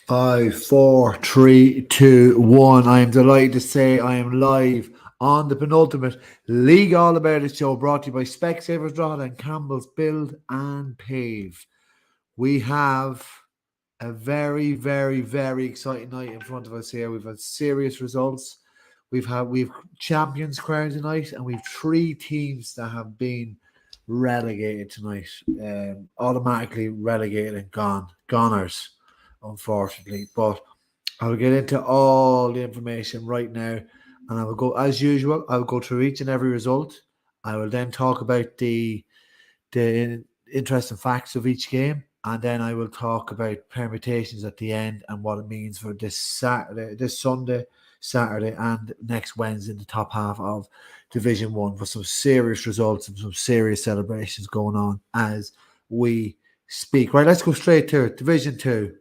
Five, four, three, two, one. I am delighted to say I am live on the penultimate League All About It show, brought to you by Specsavers Drogheda and Campbell's Build and Pave. We have a very, very, very exciting night in front of us here. We've had serious results. We've champions crowned tonight, and we've three teams that have been relegated tonight. Automatically relegated and goners, unfortunately. But I'll get into all the information right now, and I will go as usual. I will go through each and every result. I will then talk about the interesting facts of each game, and then I will talk about permutations at the end and what it means for this Sunday, Saturday, and next Wednesday in the top half of Division 1 for some serious results and some serious celebrations going on as we speak. Right, let's go straight to it. Division 2,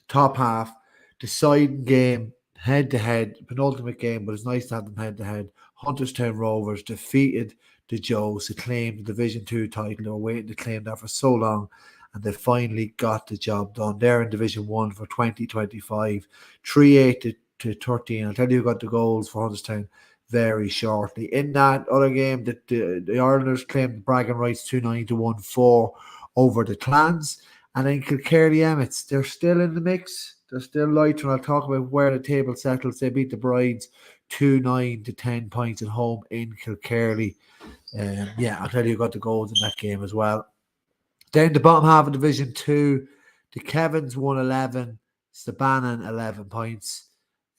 top half, deciding game, head-to-head, penultimate game, but it's nice to have them head-to-head. Hunterstown Rovers defeated the Joes to claim the Division 2 title. They were waiting to claim that for so long, and they finally got the job done. They're in Division 1 for 2025, 3-8 to 13. I'll tell you who got the goals for Hunterstown very shortly. In that other game, the Irelanders claimed the bragging rights 2-9 to 1-4 over the Clans. And then Kilkerley Emmets, they're still in the mix. They're still lighter, and I'll talk about where the table settles. They beat the Brides 2-9 to 10 points at home in Kilkerley. I'll tell you who got the goals in that game as well. Down the bottom half of Division 2, the Kevins won 11, Sabannon 11 points.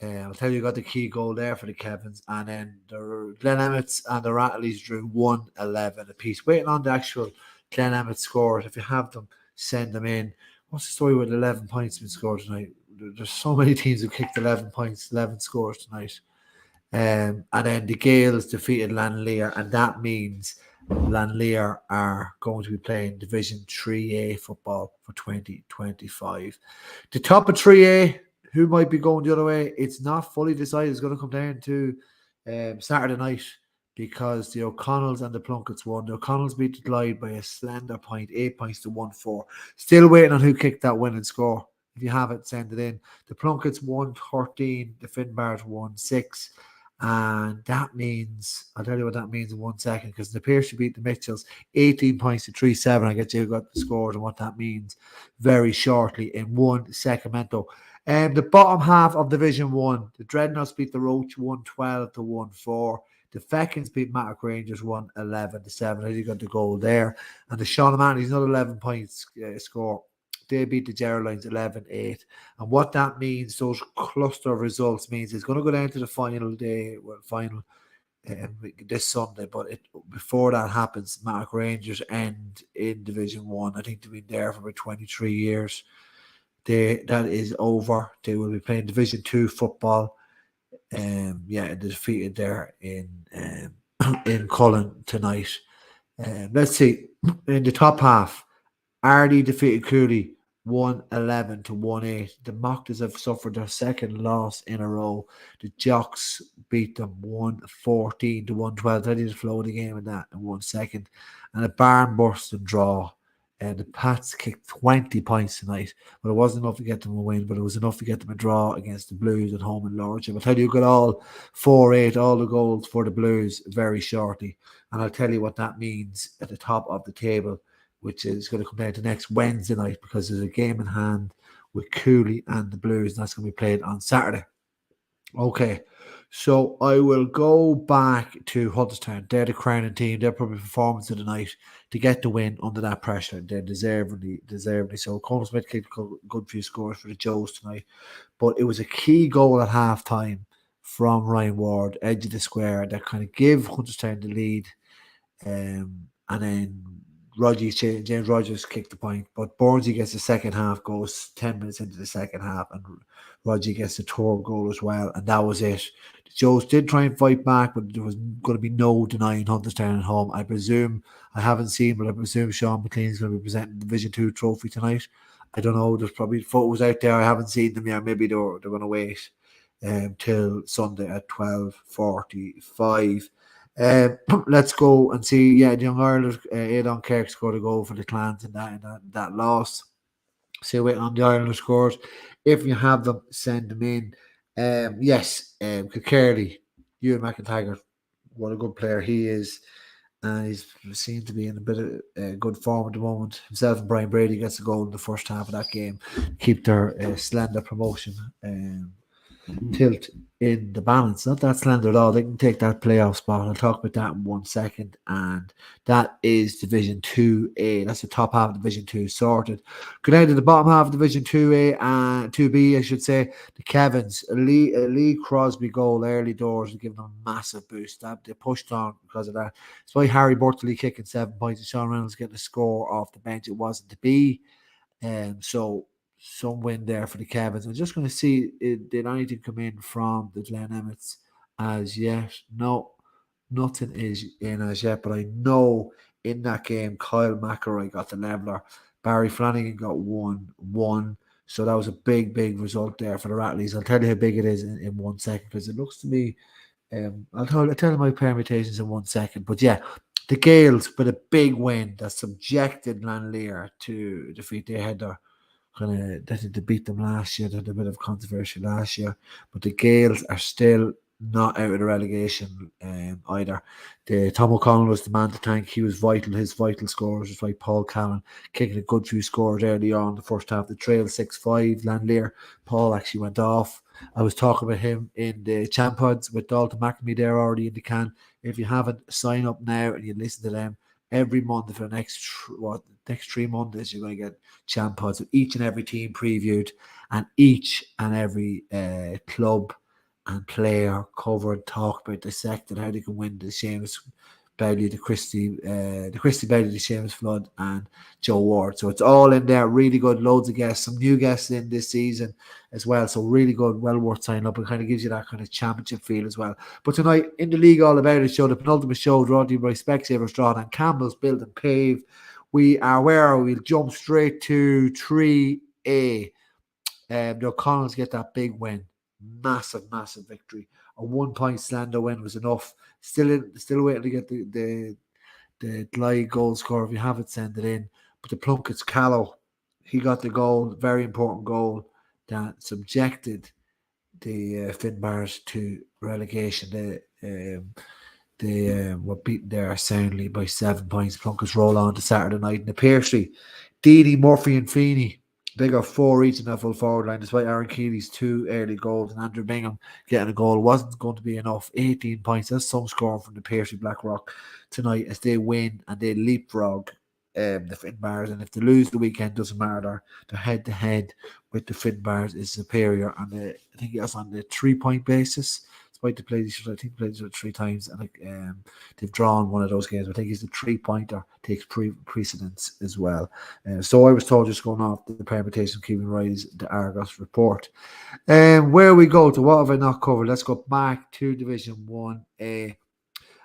I'll tell you who got the key goal there for the Kevins. And then the Glen Emmets and the Rattleys drew 1-11 apiece. Waiting on the actual Glen Emmets scores. If you have them, send them in. What's the story with 11 points being scored tonight? There's so many teams who kicked 11 points, 11 scores tonight. And then the Gales defeated Lanlear, and that means Lanlear are going to be playing Division 3A football for 2025. The top of 3A, who might be going the other way? It's not fully decided. It's going to come down to Saturday night, because the O'Connells and the Plunkets won. The O'Connells beat the Glide by a slender point, 8 points to 1-4. Still waiting on who kicked that winning score. If you have it, send it in. The Plunkets won 13, the Finbars won 6. And that means, I'll tell you what that means in 1 second, because the Pierce beat the Mitchells 18 points to 3-7. I get you got the scores and what that means very shortly in 1 second. The bottom half of Division 1, the Dreadnoughts beat the Roach 1-12 to 1-4. The Feckins beat Mattock Rangers 1-11 to 7. You got the goal there. And the Sean O'Malley's another 11 points score. They beat the Geraldines 11-8. And what that means, those cluster of results means it's going to go down to the final day, this Sunday. But before that happens, Mattock Rangers end in Division 1. I think they've been there for about 23 years. That is over. They will be playing Division 2 football. They're defeated there in Cullen tonight. Let's see. In the top half, Ardee defeated Cooley 1-11 to 1-8. The Mocktas have suffered their second loss in a row. The Jocks beat them 1-14 to 1-12. I need to flow the game in that in 1 second. And a barn bursting draw. And the Pats kicked 20 points tonight, but it wasn't enough to get them a win, but it was enough to get them a draw against the Blues at home in Lordship. I'll tell you, got all 4-8, all the goals for the Blues very shortly. And I'll tell you what that means at the top of the table, which is going to come down to next Wednesday night, because there's a game in hand with Cooley and the Blues, and that's going to be played on Saturday. Okay, so I will go back to Hunterstown. They're the crowning team. Their probably performance of the night to get the win under that pressure. They're deservedly. So Conor Smith kicked a good few scores for the Joes tonight. But it was a key goal at half-time from Ryan Ward, edge of the square, that kind of gave Hunterstown the lead. And then James Rogers kicked the point, but Bornsey gets the second half, goes 10 minutes into the second half, and Roger gets the third goal as well, and that was it. The Joes did try and fight back, but there was going to be no denying Hunterstown at home. I presume, I haven't seen, but I presume Sean McLean is going to be presenting the Division 2 trophy tonight. I don't know, there's probably photos out there, I haven't seen them yet. Maybe they're going to wait till Sunday at 12:45. Let's go and see. The Young Ireland, Aidan Kirk scored a goal for the Clans in that loss. So waiting on the Ireland scores. If you have them, send them in. Yes, Kilkerley, Ewan McIntyre, what a good player he is. And he seems to be in a bit of good form at the moment. Himself and Brian Brady gets a goal in the first half of that game. Keep their slender promotion tilt in the balance. Not that slender at all. They can take that playoff spot. I'll talk about that in 1 second. And that is Division 2A. That's the top half of Division 2 sorted. Go down to the bottom half of Division 2A and 2B, I should say. The Kevins, a Lee Crosby goal early doors and giving them a massive boost. They pushed on because of that. It's why Harry Bortley kicking 7 points and Sean Reynolds getting a score off the bench. It wasn't to be. So some win there for the Kevins. I'm just going to see did anything come in from the Glen Emmets as yet. No, nothing is in as yet, but I know in that game Kyle McElroy got the leveler. Barry Flanagan got 1-1. So that was a big result there for the Rattleys. I'll tell you how big it is in 1 second because it looks to me. I'll tell you my permutations in 1 second. But yeah, the Gales with a big win that subjected Lanlear to defeat. They had their they beat them last year. They had a bit of controversy last year, but the Gales are still not out of the relegation either. Tom O'Connell was the man to thank. He was vital. His vital scores was like Paul Callan kicking a good few scores early on in the first half. The trail 6-5 Lanlear. Paul actually went off. I was talking about him in the Champods with Dalton McNamee there already in the can. If you haven't, sign up now and you listen to them every month for the next 3 Mondays. You're going to get Champods with each and every team previewed and each and every club and player covered, talk about, dissected how they can win the Seamus Bowley, the Christy Bowley, the Seamus Flood, and Joe Ward. So it's all in there. Really good. Loads of guests. Some new guests in this season as well. So really good. Well worth signing up. It kind of gives you that kind of championship feel as well. But tonight in the League All About It show, the penultimate show, brought to you by Specsavers Strahd and Campbell's Build and Pave. We are where we'll jump straight to 3A. The O'Connells get that big win. Massive victory. A 1 point slender win was enough. Still waiting to get the Glyde goal score. If you haven't, send it in. But the Plunkett's Callow, he got the goal, very important goal that subjected the Finbars to relegation. They were beaten there soundly by 7 points. Plunkett's roll on to Saturday night in the Pearsley. Deedy, Murphy and Feeney, they got 4 each in that full forward line, despite Aaron Keeley's 2 early goals and Andrew Bingham getting a goal wasn't going to be enough. 18 points. That's some scoring from the Pearsley Blackrock tonight as they win and they leapfrog the Finbars. And if they lose the weekend, doesn't matter. They're head to head with the Finbars is superior. And I think that's on the 3 point basis. Despite they played each other, I think they played each other 3 times, and they've drawn one of those games. I think he's the 3-pointer takes precedence as well. So I was told, just going off the permutation, keeping right is the Argos report. Where we go to, what have I not covered? Let's go back to Division 1A.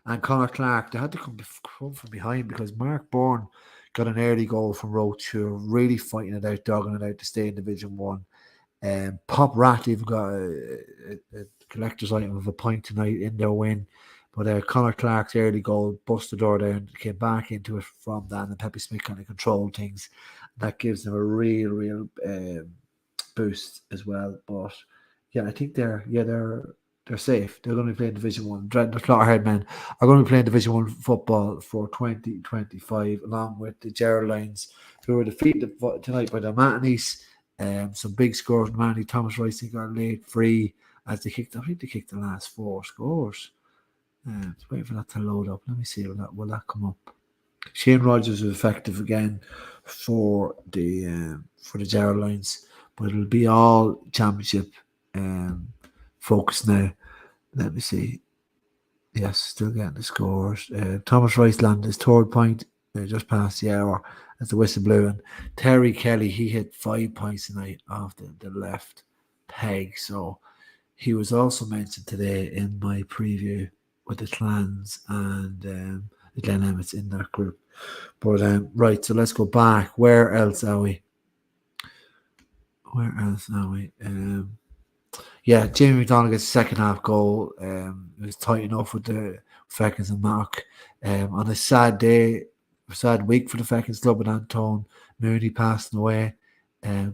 And Conor Clark, they had to come from behind because Mark Bourne got an early goal from Roach, who are really fighting it out, dogging it out to stay in Division 1. Pop Rat even got a collector's item of a point tonight in their win. But Conor Clark's early goal bust the door down, came back into it from that, and Pepe Smith kind of controlled things. That gives them a real boost as well. But yeah, I think they're safe. They're going to be playing Division 1. The Clotterhead men are going to be playing Division 1 football for 2025, along with the Geraldines, who were defeated tonight by the Matinees. Some big scores. Manny Thomas Rice got late free as they kicked. I think they kicked the last 4 scores. Just waiting for that to load up. Let me see. Will that come up? Shane Rogers was effective again for the Geraldines, but it'll be all championship focus now. Let me see. Yes, still getting the scores. Thomas Rice landed his 3rd point just past the hour as the whistle blew, and Terry Kelly, he hit 5 points tonight off the left peg. So he was also mentioned today in my preview with the Clans and the Glen Emmets in that group. But right, so let's go back. Where else are we? Yeah, Jamie McDonald gets a second half goal. It was tight enough with the Feckins and Mark. On a sad week for the Feckins club with Anton Mooney passing away.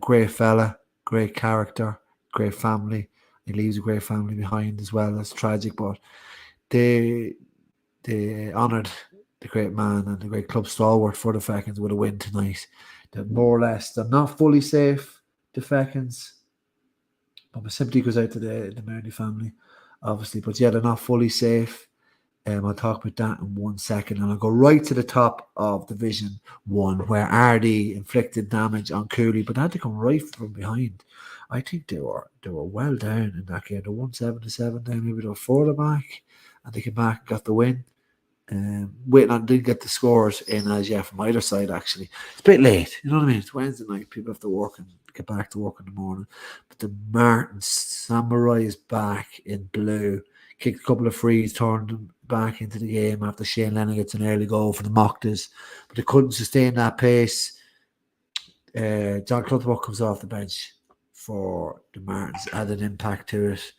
Great fella, great character, great family. He leaves a great family behind as well. That's tragic, but they honoured the great man and the great club stalwart for the Falcons with a win tonight. They're more or less, they're not fully safe, the Falcons. But my sympathy goes out to the Murray family, obviously. But yeah, they're not fully safe. I'll talk about that in 1 second. And I'll go right to the top of Division 1, where Ardee inflicted damage on Cooley, but they had to come right from behind. I think they were well down in that game. They won 7-7 down, maybe they were further back, and they came back and got the win. Waiting on didn't get the scores in as yet from either side, actually. It's a bit late, you know what I mean? It's Wednesday night, people have to work and get back to work in the morning. But the Martin Samurai is back in blue. Kicked a couple of frees, turned them back into the game after Shane Lennon gets an early goal for the Mocktas. But they couldn't sustain that pace. John Clutterbuck comes off the bench for the Martins, had an impact to it.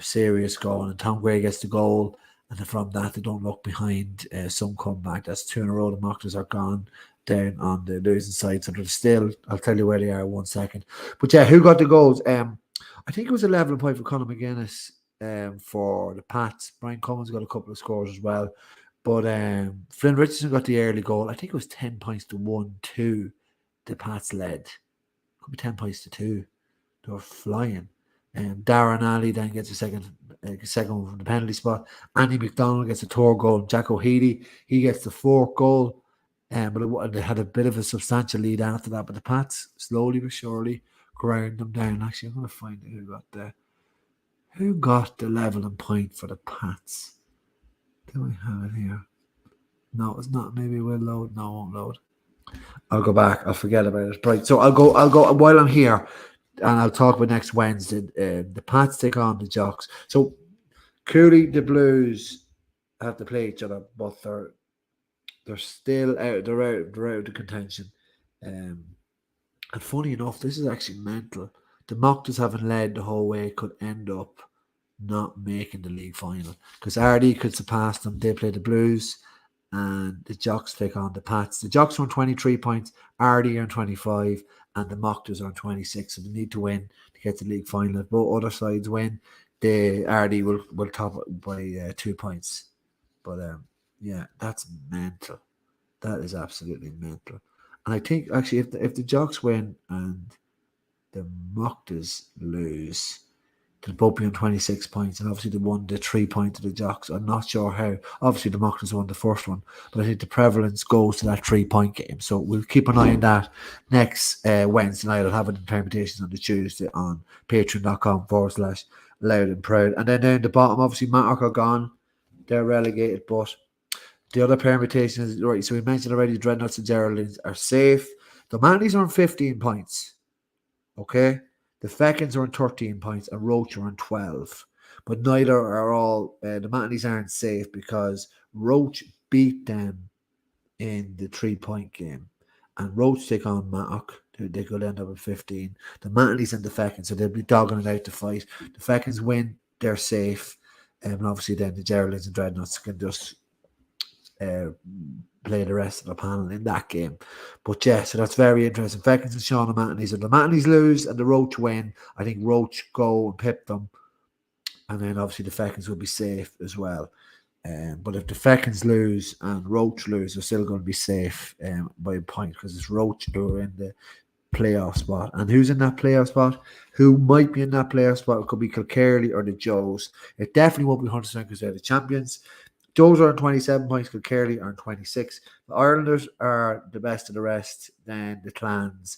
Serious goal, and Tom Gray gets the goal. And then from that, they don't look behind. Some comeback. That's 2 in a row. The Mocktas are gone down on the losing side. So they're still, I'll tell you where they are in 1 second. But yeah, who got the goals? I think it was a level point for Conor McGuinness for the Pats. Brian Cummins got a couple of scores as well. But Flynn Richardson got the early goal. I think it was 10 points to 1-2. The Pats led. Could be 10 points to 2. They were flying. Darren Alley then gets a second one from the penalty spot. Andy McDonald gets a 3rd goal. Jack O'Heady, he gets the 4th goal. But they had a bit of a substantial lead after that. But the Pats, slowly but surely, ground them down. Actually, I'm going to find out who got the leveling point for the Pats. Do I have it here? No, it's not. Maybe it will load. No, it won't load. I'll go back. I'll forget about it. Right. So I'll go while I'm here. And I'll talk about next Wednesday. The Pats take on the Jocks. So clearly the Blues have to play each other, but they're still out. They're out of the contention. And funny enough, this is actually mental. The Mocktas, having led the whole way, could end up not making the league final because Ardee could surpass them. They play the Blues, and the Jocks take on the Pats. The Jocks are on 23 points. Ardee are on 25. And the Mocktas are on 26, so they need to win to get to the league final. If both other sides win, the Ardee will top it by 2 points. But yeah, that's mental. That is absolutely mental. And I think actually, if the Jocks win and the Mocktas lose, they'll both be on 26 points. And obviously, they won the 3 point to the Jocks. I'm not sure how. Obviously, the Mocktas won the first one, but I think the prevalence goes to that 3 point game. So we'll keep an eye on that next Wednesday night. I'll have it in permutations on the Tuesday on patreon.com/loud and proud. And then down the bottom, obviously, Mattock are gone. They're relegated, but the other permutation is right. So we mentioned already, Dreadnoughts and Geraldines are safe. The Manlys are on 15 points. Okay. The Falcons are on 13 points and Roach are on 12. But neither are all, the Manlys aren't safe because Roach beat them in the 3 point game. And Roach take on Mattock. They could end up at 15. The Manlys and the Falcons, so they'll be dogging it out to fight. The Falcons win, they're safe. And obviously then the Geraldines and Dreadnoughts can just play the rest of the panel in that game. But yeah, so that's very interesting. Falcons and Sean and Manlys. If the Manlys lose and the Roach win, I think Roach go and pip them. And then obviously the Falcons will be safe as well. But if the Falcons lose and Roach lose, they're still going to be safe by a point because it's Roach who are in the playoff spot. And who's in that playoff spot? Who might be in that playoff spot? It could be Kilkerley or the Joes. It definitely won't be Hunterstown because they're the champions. Joes are on 27 points, Kilkerley are on 26. The Islanders are the best of the rest, then the Clans,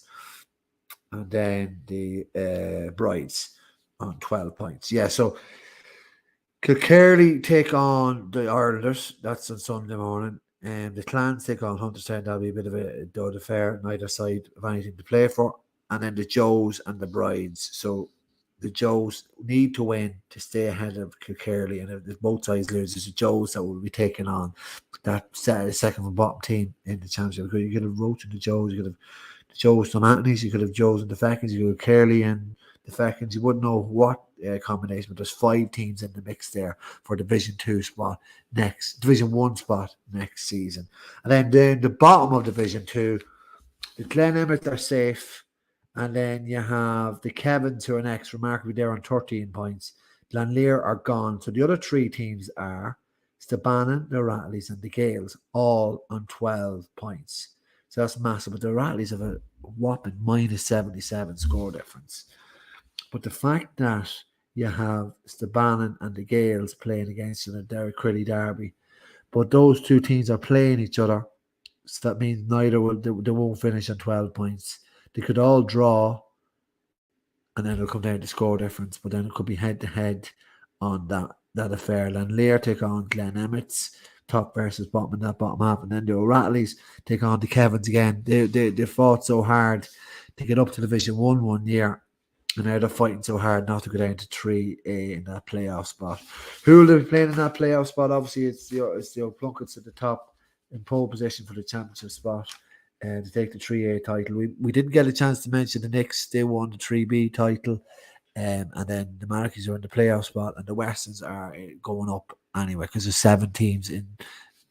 and then the Brides on 12 points. Yeah, so Kilkerley take on the Islanders. That's on Sunday morning. And the Clans take on Hunterstown. That'll be a bit of a dud affair. Neither side of anything to play for. And then the Joes and the Brides. So the Joes need to win to stay ahead of Kilkerley. And if both sides lose, it's the Joes that will be taking on that second from bottom team in the championship. Because you could have Roach and the Joes. You could have the Joes and Anthony's. You could have Joes and the Falcons. You could have Kilkerley and the Falcons. You wouldn't know what combination, but there's 5 teams in the mix there for Division 1 spot next season. And then the bottom of Division 2, the Glen Emmett are safe And then you have the Kevins who are next. Remarkably, they're on 13 points. Glanlear are gone. So the other three teams are Stabannon, the Rattleys, and the Gales, all on 12 points. So that's massive. But the Rattleys have a whopping minus 77 score difference. But the fact that you have Stabannon and the Gales playing against you in a Derry Crilly derby, but those two teams are playing each other, so that means neither will they won't finish on 12 points. They could all draw, and then it'll come down to score difference. But then it could be head to head on that affair. Lanlear take on Glen Emmett's top versus bottom in that bottom half, and then the O'Rattleys take on the Kevins again. They fought so hard to get up to Division 1 year. And now they're fighting so hard not to go down to 3A in that playoff spot. Who will they be playing in that playoff spot? Obviously, it's the O'Plunkets at the top in pole position for the championship spot to take the 3A title. We didn't get a chance to mention the Knicks. They won the 3B title. And then the Marquis are in the playoff spot, and the Westerns are going up anyway because there's 7 teams in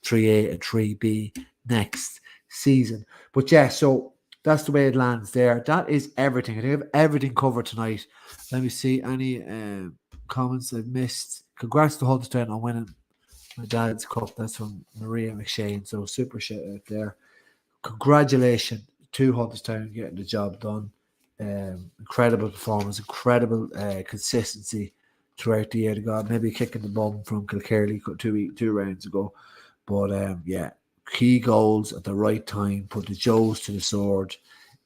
3A and 3B next season. But yeah, so that's the way it lands there. That is everything. I think I have everything covered tonight. Let me see any comments I've missed. Congrats to Huddersfield on winning my dad's cup. That's from Maria McShane. So super shit out there. Congratulations to Huddersfield getting the job done. Incredible performance, incredible consistency throughout the year. They got maybe kicking the bum from Kilkerley two rounds ago. But yeah, key goals at the right time, put the Joes to the sword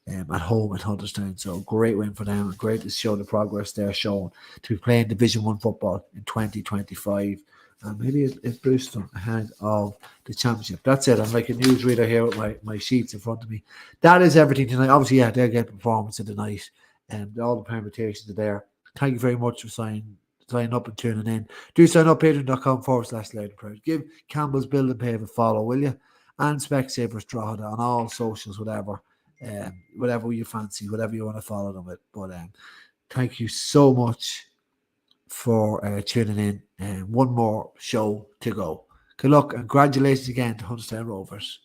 at home at Huddersfield. So great win for them, and great to show the progress they're showing to be playing Division 1 football in 2025. And maybe it boosts them ahead of the championship. That's it. I'm like a newsreader here with my sheets in front of me. That is everything tonight. Obviously, yeah, they'll get performance of the night, and all the permutations are there. Thank you very much for signing up and tuning in. Do sign up, patreon.com/loud. Give Campbell's Build and Pave a follow, will you? And Specsavers Drogheda on all socials, whatever you fancy, whatever you want to follow them with. But thank you so much for tuning in. And one more show to go. Good luck and congratulations again to Huddersfield Rovers.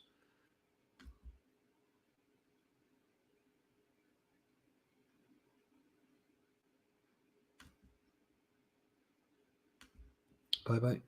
Bye-bye.